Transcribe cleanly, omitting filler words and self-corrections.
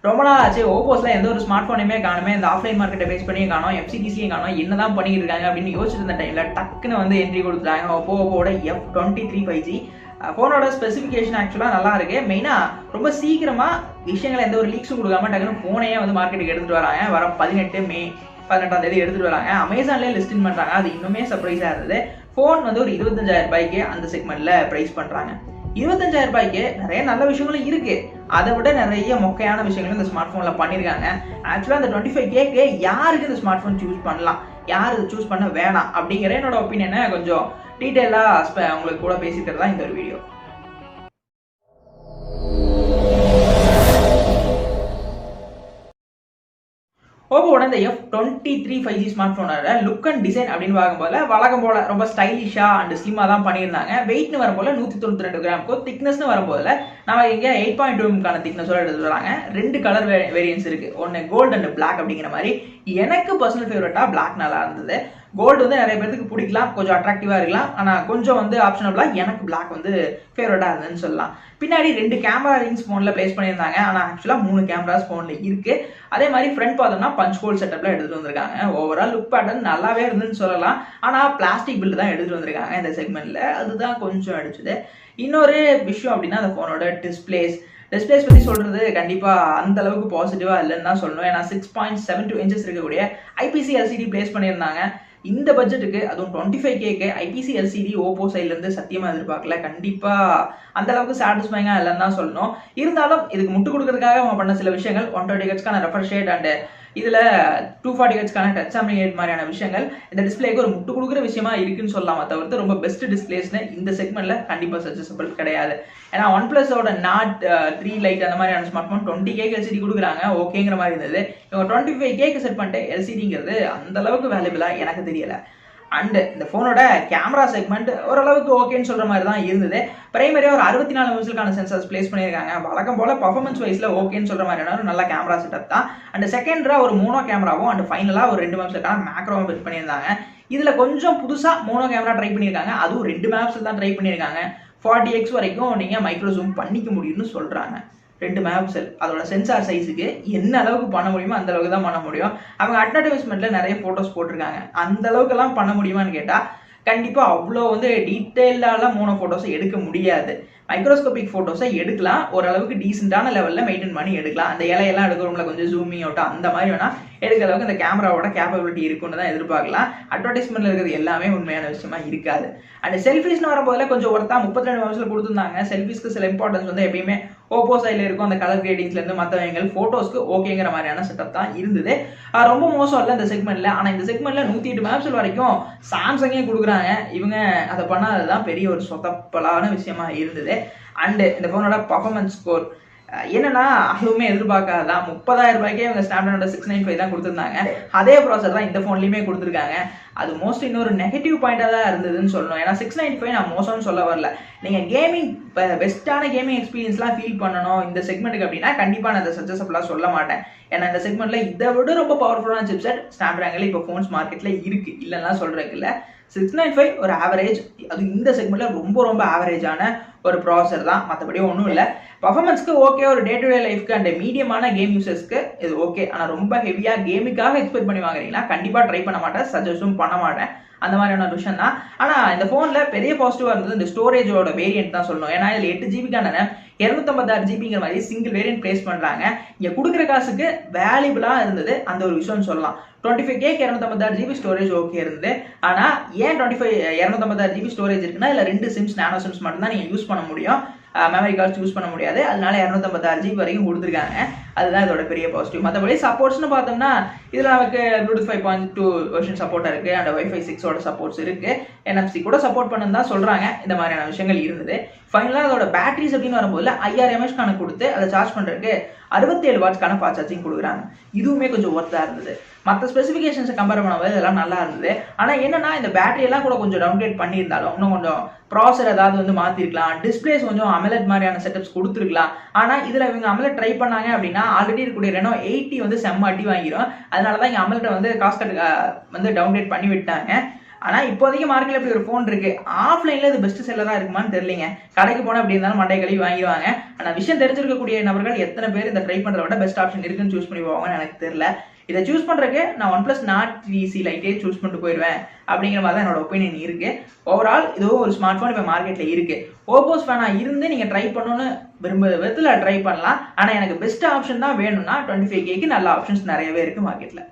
ரொம்ப நாள் ஆச்சு ஓப்போஸ்ல எந்த ஒரு ஸ்மார்ட் போனையுமே காணுமே, இந்த ஆஃப்லைன் மார்க்கெட்டை பேஸ் பண்ணியே காணும், எஃப்சிடிசியும் காணும், என்னதான் பண்ணிட்டு இருக்காங்க அப்படின்னு யோசிச்சுட்டு இருந்த டைம்ல டக்குன்னு வந்து என்ட்ரி கொடுத்துட்டாங்க ஓப்போவோட F23 5G. ஃபோனோட ஸ்பெசிஃபிகேஷன் ஆக்சுவலாக நல்லா இருக்கு. மெயினாக ரொம்ப சீக்கிரமா விஷயங்களை எந்த ஒரு லீக்ஸும் கொடுக்காம டக்குன்னு ஃபோனையே வந்து மார்க்கெட்டுக்கு எடுத்துட்டு வராங்க. வர 18 மே 18ஆம் தேதி எடுத்துட்டு வராங்க. அமேசான்லேயே லிஸ்டிங் பண்றாங்க. அது இன்னுமே சர்ப்ரைஸா இருந்தது. ஃபோன் வந்து ஒரு 25,000 ரூபாய்க்கு அந்த செக்மெண்ட்ல பிரைஸ் பண்றாங்க. 25,000 ரூபாய்க்கு நிறைய நல்ல விஷயங்களும் இருக்கு, அதை விட நிறைய மொக்கையான விஷயங்களும் இந்த ஸ்மார்ட் போன்ல பண்ணிருக்காங்க. ஆக்சுவலா இந்த 25K யாருக்கு இந்த ஸ்மார்ட் போன் சூஸ் பண்ணலாம், யார் இதை சூஸ் பண்ண வேணாம் அப்படிங்கிற என்னோட ஒப்பீனியனை கொஞ்சம் டீட்டெயிலா உங்களுக்கு கூட பேசிக்கிறது தான் இந்த ஒரு வீடியோ. ஓப்போவோட இந்த F23 5G ஸ்மார்ட் போனோட லுக் அண்ட் டிசைன் அப்படின்னு பார்க்கும்போது வழக்கம் போல ரொம்ப ஸ்டைலிஷா அண்ட் ஸ்லிமா தான் பண்ணியிருந்தாங்க. வெயிட்னு வரும்போது 192 கிராமுக்கும், திக்னஸ்னு வரும்போது நம்ம இங்கே 8.2 திக்னஸோட எடுத்துட்டு வராங்க. 2 கலர் வேரியன்ஸ் இருக்கு, ஒன்று கோல்டு அண்ட் பிளாக் அப்படிங்கிற மாதிரி. எனக்கு பர்சனல் ஃபேவரட்டா பிளாக் நல்லா இருந்தது. கோல்டு வந்து நிறைய பேருக்கு பிடிக்கலாம், கொஞ்சம் அட்ராக்டிவா இருக்கலாம், ஆனால் கொஞ்சம் வந்து ஆப்ஷனபிளா எனக்கு பிளாக் வந்து ஃபேவரட்டா இருந்ததுன்னு சொல்லலாம். பின்னாடி 2 கேமரா ரிங்ஸ் ஃபோனில் பிளேஸ் பண்ணியிருந்தாங்க, ஆனால் ஆக்சுவலாக 3 கேமராஸ் ஃபோனில் இருக்கு. அதே மாதிரி ஃப்ரண்ட் பார்த்தோம்னா பஞ்ச் ஹோல் செட்டப்ல எடுத்துட்டு வந்திருக்காங்க. ஓவரால் லுக் பேட்டர்ன் நல்லாவே இருந்துன்னு சொல்லலாம், ஆனால் பிளாஸ்டிக் பில்டு தான் எடுத்துட்டு வந்திருக்காங்க இந்த செக்மெண்ட்ல. அதுதான் கொஞ்சம் அடிச்சுது. இன்னொரு விஷயம் அப்படின்னா அந்த ஃபோனோட டிஸ்பிளேஸ் பற்றி சொல்றது கண்டிப்பா அந்த அளவுக்கு பாசிட்டிவா இல்லைன்னு தான் சொல்லணும். ஏன்னா 6.72 இன்ச்சஸ் இருக்கக்கூடிய ஐபிசி எல்சிடி பிளேஸ் பண்ணியிருந்தாங்க. இந்த பட்ஜெட்டுக்கு, அதுவும் 25Kக்கு ஐபிசி எல்சிடி ஓப்போ சைட்ல இருந்து சத்தியமா எதிர்பார்க்கல. கண்டிப்பா அந்த அளவுக்கு சாட்டிஸ்ஃபைங்கா இல்லைன்னு தான் சொல்லணும். இருந்தாலும் இதுக்கு முட்டு கொடுக்கறதுக்காக அவங்க பண்ண சில விஷயங்கள், 120 ஹெர்ட்ஸ்க்கான ரெஃப்ரெஷ் ரேட் அண்ட் இதுல 240 ஹெர்ட்ஸ்க்கான டச் சாம்பிளிங் ரேட் மாதிரியான விஷயங்கள் இந்த டிஸ்பிளேக்கு ஒரு முட்டு கொடுக்குற விஷயமா இருக்குன்னு சொல்லலாமா தவிர்த்து ரொம்ப பெஸ்ட் டிஸ்பிளேஸ்னு இந்த செக்மெண்ட்ல கண்டிப்பா சஜஸ்டபிள் கிடையாது. ஏன்னா ஒன் பிளஸோட நாட் 3 லைட் அந்த மாதிரியான ஸ்மார்ட் போன் 20K எல்சிடி கொடுக்குறாங்க, ஓகேங்கிற மாதிரி இருந்தது. இவங்க 25Kக்கு செட் பண்ணிட்டு எல்சிடிங்கிறது அந்த அளவுக்கு வேல்யூபிளா எனக்கு தெரியல. அண்ட் இந்த ஃபோனோட கேமரா செக்மெண்ட் ஓரளவுக்கு ஓகேன்னு சொல்ற மாதிரி தான் இருந்தது. பிரைமரியா ஒரு 64 மெகாபிக்சலுக்கான சென்சார்ஸ் பிளேஸ் பண்ணியிருக்காங்க. வழக்கம் போல பர்ஃபார்மன்ஸ் வைஸ்ல ஓகேன்னு சொல்ற மாதிரியான ஒரு நல்ல கேமரா செட்டப் தான். அண்ட் செகண்டரா ஒரு மோனோ கேமராவும் அண்ட் ஃபைனலா ஒரு 2 மெகாபிக்சலுக்கான மேக்ரோவும் பில்ட் பண்ணியிருந்தாங்க. இதுல கொஞ்சம் புதுசா மோனோ கேமரா ட்ரை பண்ணியிருக்காங்க, அதுவும் 2 மெகாபிக்சல் தான் ட்ரை பண்ணியிருக்காங்க. 40x வரைக்கும் நீங்க மைக்ரோ ஜூம் பண்ணிக்க முடியும்னு சொல்றாங்க. 2 மெகாபிக்சல் அதோட சென்சார் சைஸுக்கு என்ன அளவுக்கு பண்ண முடியுமோ அந்த அளவுக்கு தான் பண்ண முடியும். அவங்க அட்வர்டைஸ்மெண்ட்ல நிறைய போட்டோஸ் போட்டிருக்காங்க, அந்த அளவுக்கு எல்லாம் பண்ண முடியுமான்னு கேட்டா கண்டிப்பா அவ்வளோ வந்து டீட்டெயிலான மோனோ போட்டோஸை எடுக்க முடியாது. மைக்ரோஸ்கோபிக் போட்டோஸை எடுக்கலாம், ஓரளவுக்கு டீசென்டான லெவலில் மெயின்டைன் பண்ணி எடுக்கலாம். அந்த இலையெல்லாம் எடுக்கிறோம்ல கொஞ்சம் ஜூமிங் அவுட்டா அந்த மாதிரி வேணா எடுக்கிற அளவுக்கு இந்த கேமராவோட கேப்பபிலிட்டி இருக்குன்னு தான் எதிர்பார்க்கலாம். அட்வர்டைஸ்மெண்ட்ல இருக்கிறது எல்லாமே உண்மையான விஷயமா இருக்காது. அண்ட் செல்ஃபிஸ்னு வரும்போதுல கொஞ்சம் ஒருத்தா 32 மெகாபிக்சல் கொடுத்துருந்தாங்க. செல்ஃபிஸ்க்கு சில இம்பார்ட்டன்ஸ் வந்து எப்பயுமே ஓப்போ சைடில் இருக்கும், அந்த கலர் கிரேடிங்ஸ்ல இருந்து மற்றவங்க போட்டோஸ்க்கு ஓகேங்கிற மாதிரியான செட்டப் தான் இருந்தது. ரொம்ப மோசம் இல்லை இந்த செக்மெண்ட்ல. ஆனால் இந்த செக்மெண்ட்ல 108 மெகாபிக்சல் வரைக்கும் சாம்சங்கே கொடுக்குறாங்க. இவங்க அதை பண்ணாததுதான் பெரிய ஒரு சொதப்பலான விஷயமா இருந்தது. அண்ட் இந்த போனோட பர்ஃபார்மன்ஸ் ஸ்கோர் என்னன்னா அதுவுமே எதிர்பார்க்காதான். 30,000 ரூபாய்க்கே இவங்க ஸ்னாப்டிராகன் 695 தான் கொடுத்துருந்தாங்க. அதே ப்ராசர் தான் இந்த ஃபோன்லையுமே கொடுத்துருக்காங்க. அது மோஸ்ட்லி இன்னொரு நெகட்டிவ் பாயிண்டாக தான் இருந்ததுன்னு சொல்லணும். ஏன்னா 695 நான் மோசம்னு சொல்ல வரல. நீங்கள் கேமிங் பெஸ்ட்டான கேமிங் எக்ஸ்பீரியன்ஸ்லாம் ஃபீல் பண்ணணும் இந்த செக்மெண்ட்டுக்கு அப்படின்னா கண்டிப்பாக நான் இந்த சஜஸ்டபிளாக சொல்ல மாட்டேன். ஏன்னா இந்த செக்மெண்ட்ல இதை விட ரொம்ப பவர்ஃபுல்லான சிப்செட் ஸ்னாப்டிராகன்ல இப்போ ஃபோன்ஸ் மார்க்கெட்ல இருக்கு, இல்லைன்னா சொல்றதுக்கு இல்லை. 695 ஒரு ஆவரேஜ், அது இந்த செக்மெண்ட்ல ரொம்ப ரொம்ப ஆவரேஜான ஒரு ப்ராசர் தான், மற்றபடி ஒன்றும் இல்லை. பர்ஃபார்மன்ஸ்க்கு ஓகே, ஒரு டே டு டே லைஃப்க்கு அண்ட் மீடியமான கேம் யூசர்ஸ்க்கு இது ஓகே. ஆனால் ரொம்ப ஹெவியாக கேமுக்காக எக்ஸ்பெக்ட் பண்ணி வாங்குறீங்கன்னா கண்டிப்பாக ட்ரை பண்ண மாட்டேன், சஜஸ்டும் பண்ண மாட்டேன். அந்த மாதிரியான ஒரு விஷயம் தான். ஆனால் இந்த ஃபோனில் பெரிய பாசிட்டிவாக இருந்தது இந்த ஸ்டோரேஜோட வேரியன்ட் தான் சொல்லணும். ஏன்னா இதில் 8GB 256GB மாதிரி சிங்கிள் வேரியன்ட் பிளேஸ் பண்ணுறாங்க. இங்கே கொடுக்குற காசுக்கு வேல்யூபிளாக இருந்தது அந்த ஒரு விஷயம்னு சொல்லலாம். 25Kக்கு 256GB ஸ்டோரேஜ் ஓகே இருந்தது. ஆனால் ஏன் 256GB ஸ்டோரேஜ் இருக்குன்னா இதில் 2 சிம்ஸ் நானோ சிம்ஸ் மட்டும்தான் நீங்கள் யூஸ் பண்ண முடியும், மெமரி கார்ட்ஸ் யூஸ் பண்ண முடியாது. அதனால 256GB வரைக்கும் கொடுத்துருக்காங்க. அதுதான் இதோட பெரிய பாசிட்டிவ். மற்றபடி சப்போர்ட்ஸ்னு பார்த்தோம்னா இதில் நமக்கு ப்ளூடூத் 5.2 வெர்ஷன் சப்போர்ட் இருக்கு, அண்ட் Wi-Fi 6ஓட சப்போர்ட்ஸ் இருக்கு, NFC கூட சப்போர்ட் பண்ணுன்னு தான் சொல்றாங்க. இந்த மாதிரியான விஷயங்கள் இருந்தது. ஃபைனலாக அதோட பேட்டரிஸ் அப்படின்னு வரும்போது 5000 mAh கொடுத்து அதை சார்ஜ் பண்ணுறதுக்கு 67 வாட்ஸ்க்கான ஃபாஸ்ட் சார்ஜிங் கொடுக்குறாங்க. இதுவுமே கொஞ்சம் ஒர்த்தாக இருந்தது. மற்ற ஸ்பெசிஃபிகேஷன்ஸை கம்பேர் பண்ணும்போது இதெல்லாம் நல்லா இருந்தது. ஆனால் என்னன்னா இந்த பேட்டரி எல்லாம் கூட கொஞ்சம் டவுன்கிரேட் பண்ணியிருந்தாலும் இன்னும் கொஞ்சம் ப்ராசர் ஏதாவது வந்து மாற்றிருக்கலாம், டிஸ்பிளேஸ் கொஞ்சம் அமலட் மாதிரியான செட்டப்ஸ் கொடுத்துருக்கலாம். ஆனால் இதில் இவங்க அமலட் ட்ரை பண்ணாங்க அப்படின்னா ஆல்ரெடி இருக்கக்கூடிய ரெனோ 80 வந்து செம்ம அடி வாங்கிடும். அதனால தான் இங்கே அமலட்டை வந்து காஸ்ட் வந்து டவுன்கிரேட் பண்ணி விட்டாங்க. ஆனா இப்போதைக்கு மார்க்கெட்ல இப்படி ஒரு ஃபோன் இருக்கு, ஆஃப்லைன்ல இது பெஸ்ட் செல்லரா இருக்குமான்னு தெரியலங்க. கடைக்கு போனா அப்படி இருந்தாலும் மண்டை கழுவி வாங்கிடுவாங்க. ஆனா விஷயம் தெரிஞ்சிருக்கக்கூடிய நபர்கள் எத்தனை பேர் இந்த ட்ரை பண்றத விட பெஸ்ட் ஆப்ஷன் இருக்குன்னு சூஸ் பண்ணி போவாங்கன்னு எனக்கு தெரியல. இதை சூஸ் பண்றதுக்கு நான் OnePlus Nord 3C Lite choose பண்ணிட்டு போயிடுவேன் அப்படிங்கிற மாதிரி தான் என்னோட ஒப்பீனியன் இருக்கு. ஓவரால் இதுவும் ஒரு ஸ்மார்ட் போன் இப்ப மார்க்கெட்ல இருக்கு. ஓப்போஸ் ஃபேனா இருந்து நீங்க ட்ரை பண்ணணும்னு விரும்ப விதத்துல ட்ரை பண்ணலாம். ஆனா எனக்கு பெஸ்ட் ஆப்ஷன் தான் வேணும்னா 25K நல்ல ஆப்ஷன்ஸ் நிறையவே இருக்கு மார்க்கெட்ல.